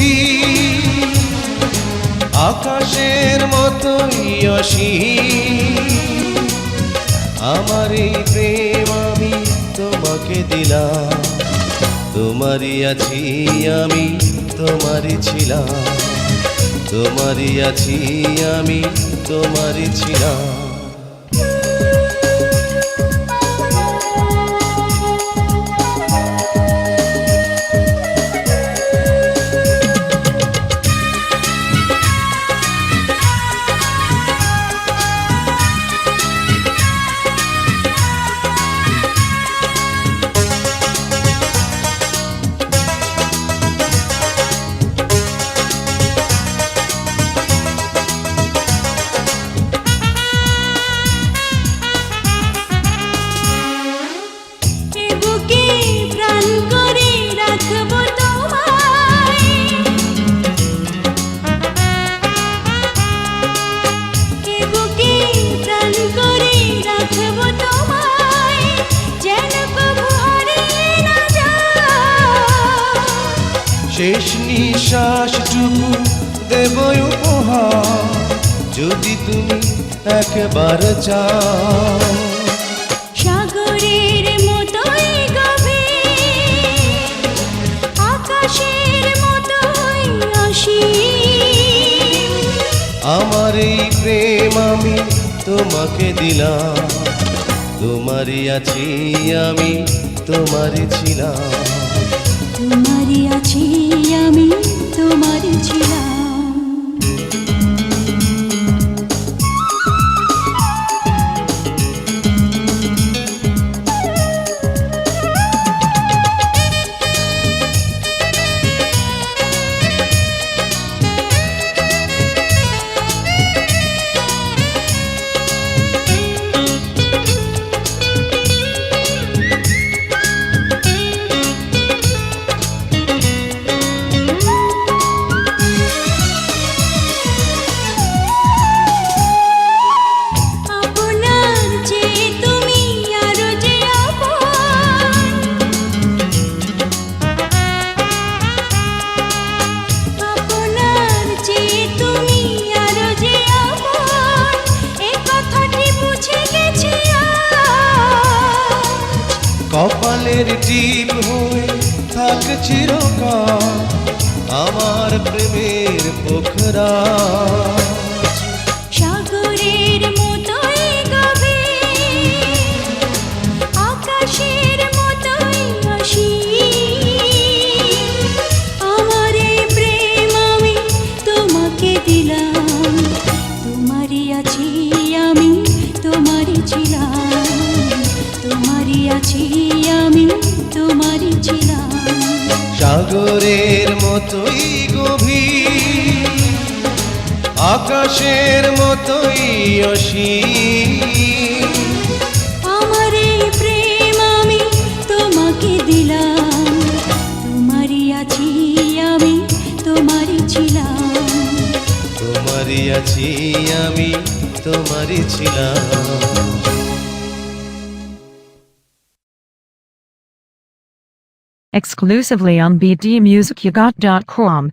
গভীর, আকাশের মতোই অসীম। আমার এই প্রেম আমি তোমাকে দিলাম, তোমারই আছি আমি, তোমারই ছিলাম, তোমারই আছি আমি, তোমারই ছিলাম। শেষ নিঃশ্বাসটুকু দেব উপহার, যদি তুমি একবার চাও। সাগরের মতোই গভীর, আকাশের মতোই অসীম। আমার এই প্রেম আমি তোমাকে দিলাম, তোমারই আছি আমি, তোমারই ছিলাম, তোমারই আছি আমি, তোমারই ছিলাম। কপালের টিপ হয়ে থাক চিরকাল আমার প্রেমের পোখরা। সাগরের মতোই গভীর, আকাশের মতোই অসীম। আমার এই প্রেম আমি তোমাকে দিলাম, তোমারই আছি আমি, তোমারই ছিলাম, তোমারই আছি আমি, তোমারই ছিলাম। সাগরের মতোই গভীর, আকাশের মতোই অসীম। আমার এই প্রেম আমি তোমাকে দিলাম, তোমারই আছি আমি, তোমারই ছিলাম, তোমারই আছি আমি, তোমারই ছিলাম। Exclusively on bdmusicyougot.com.